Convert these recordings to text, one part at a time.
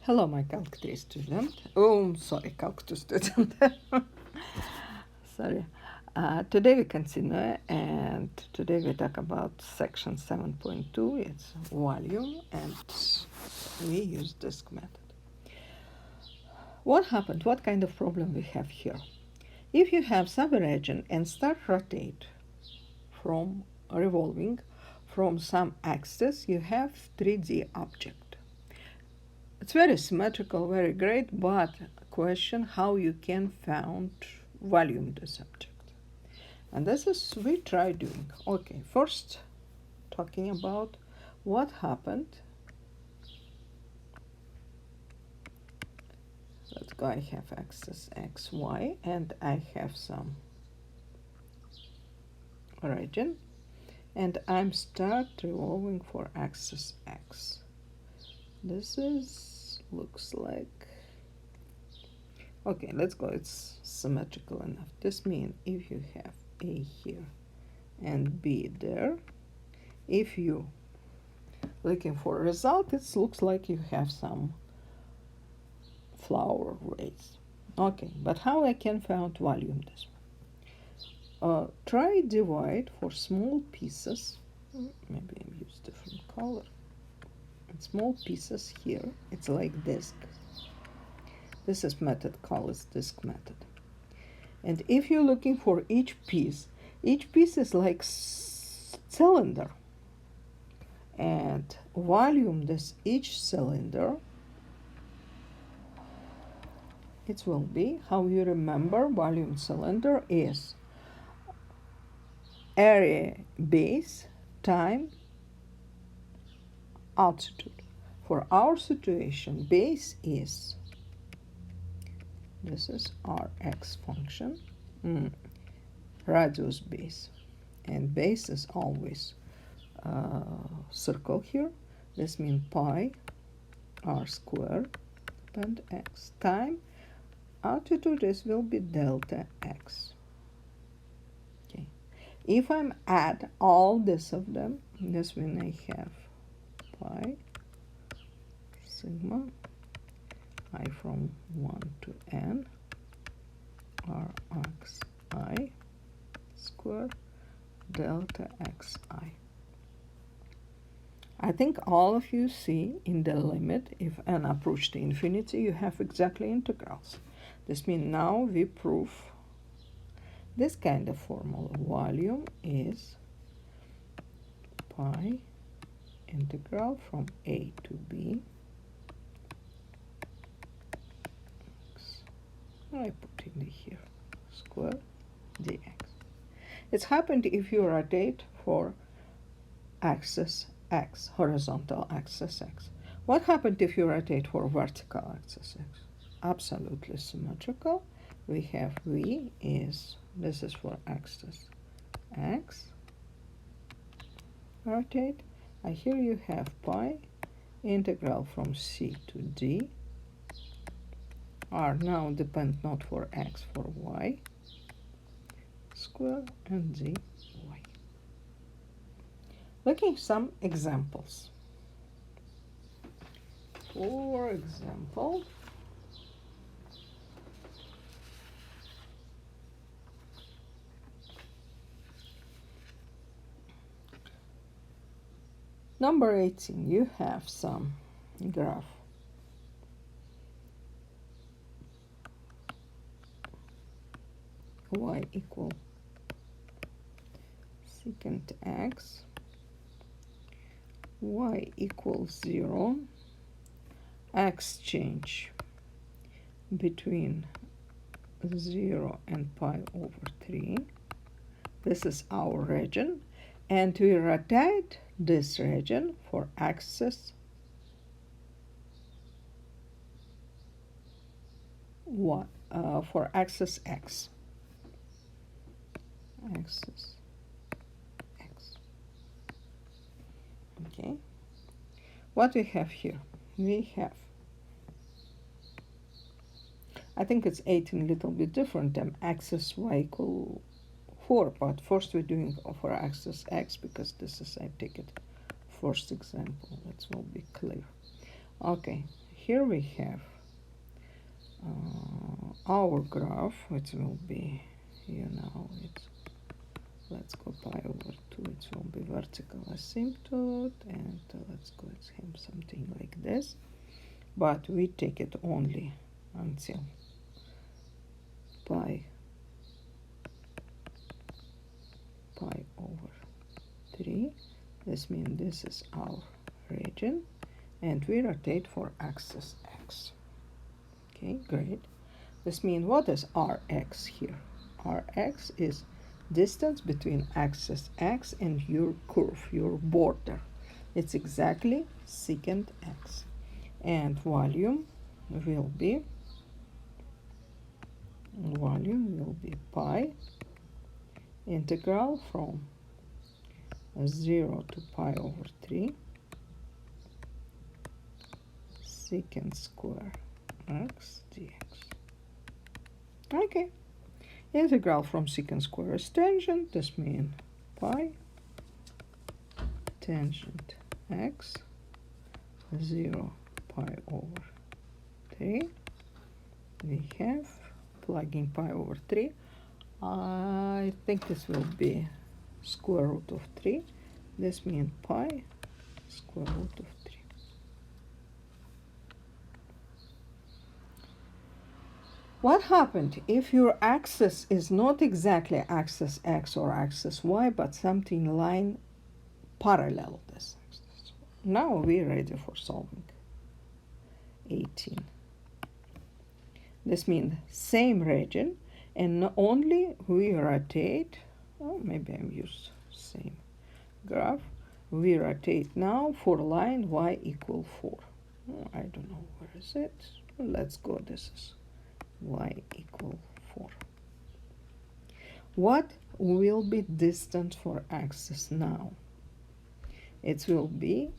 Hello, my Calc 3 student. Oh, sorry, Calc 2 student. Sorry. Today we continue, and today we talk about section 7.2. It's volume, and we use disk method. What happened? What kind of problem we have here? If you have some region and start rotate from revolving from some axis, you have 3D object. It's very symmetrical, very great, but question how you can found volume this object. And this is we try doing. Okay, first talking about what happened. Let's go, I have axis X, Y, and I have some region, and I'm start revolving for axis X. This looks like, okay, let's go, it's symmetrical enough. This means if you have A here and B there, if you looking for a result, it looks like you have some flower rays. Okay, but how I can find volume this one? Try divide for small pieces. Maybe I use different color. Small pieces here, it's like disk. This is method called disk method. And if you're looking for each piece is like cylinder, and volume this each cylinder, it will be, how you remember volume cylinder is area base time altitude. For our situation, base is, this is Rx function, radius base, and base is always circle here. This means pi r squared and x. Time altitude is will be delta x. Okay, if I'm add all this of them, this when I have pi sigma I from 1 to n rxi square delta xi. I think all of you see in the limit, if n approach to infinity, you have exactly integrals. This means now we prove this kind of formula. Volume is pi integral from a to b. I put in here square dx. It's happened if you rotate for axis x, horizontal axis x. What happened if you rotate for vertical axis x? Absolutely symmetrical. We have v is, this is for axis x, rotate. Here you have pi integral from c to d. R now depend not for x, for y square and dy. Looking some examples. For example, number 18, you have some graph. Y equal secant x, y equals 0, x change between 0 and pi over 3. This is our region, and we rotate this region for axis y, for axis x. Axis x. Okay. What we have here? We have, I think it's 18 a little bit different than axis y equal 4, but first we're doing for axis x because this is, I take it first example, that will be clear. Okay, here we have our graph, which will be, it's, let's go pi over 2, it will be vertical asymptote, and let's go with him something like this, but we take it only until pi over 3. This means this is our region, and we rotate for axis x. Okay, great. This means what is Rx here? Rx is distance between axis x and your curve, your border. It's exactly secant x. And volume will be pi integral from 0 to pi over 3 secant square x dx. Okay, integral from secant square is tangent. This means pi tangent x 0 pi over 3. We have plugging pi over 3. I think this will be square root of 3. This means pi square root of 3. What happened if your axis is not exactly axis x or axis y, but something line parallel this axis? Now we're ready for solving. 18. This means same region, and only we rotate, maybe I use same graph, we rotate now for line y equal 4. I don't know, where is it? Let's go, this is y equal 4. What will be distance for axis now? It will be,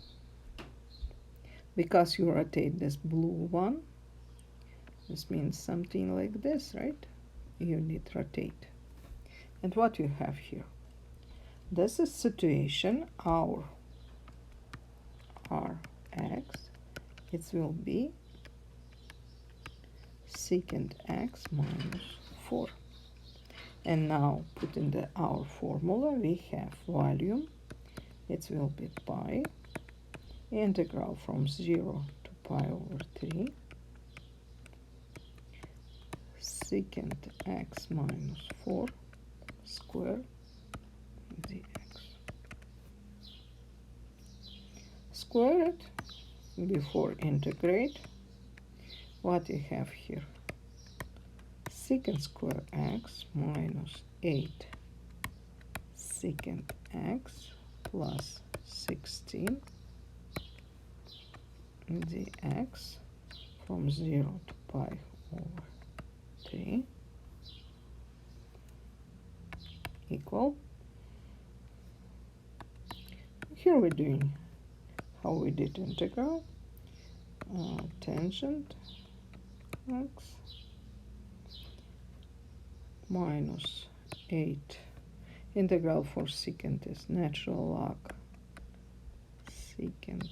because you rotate this blue one, this means something like this, right? You need rotate. And what you have here? This is situation, our Rx, it will be secant x minus 4. And now put in our formula, we have volume, it will be pi integral from 0 to pi over 3 secant x minus 4 square dx. Square it before integrate. What you have here? Secant square x minus 8 secant x plus 16 dx from 0 to pi over 3 equal. Here we're doing how we did integral. Tangent x minus 8. Integral for secant is natural log secant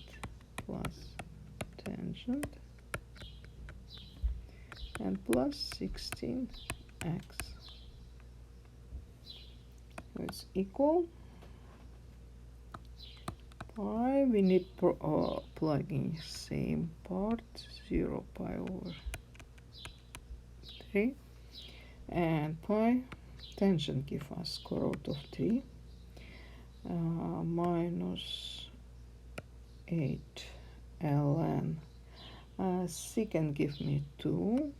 plus tangent and plus 16x. It's equal pi. We need plugging same part, 0 pi over 3, and pi tangent give us square root of 3 minus 8 ln secant give me 2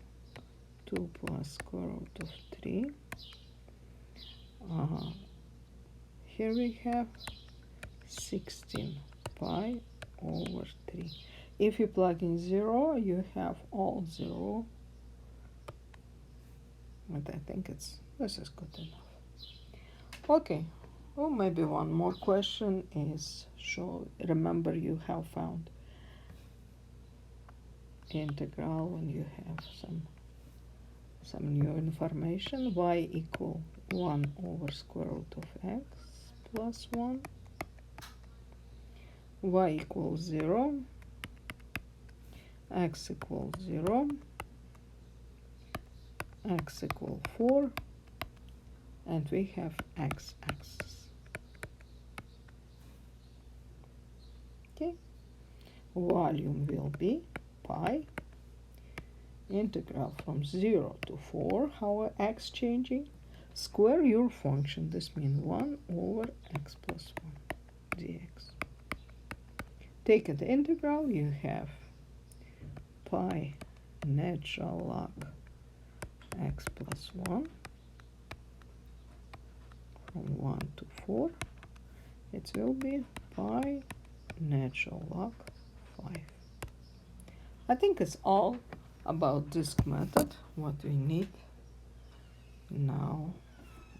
plus square root of 3. Here we have 16 pi over 3. If you plug in 0, you have all 0. But I think this is good enough. Okay. Oh, maybe one more question is, remember you have found integral when you have some new information. Y equal 1 over square root of x plus 1. Y equals 0. x equals 0, x equals 4, and we have x-axis. Okay, volume will be pi integral from 0 to 4, how x changing, square your function, this means 1 over x plus 1 dx. Take the integral, you have pi natural log x plus 1 from 1 to 4. It will be pi natural log 5. I think it's all about this method, what we need now,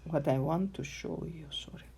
what I want to show you, sorry.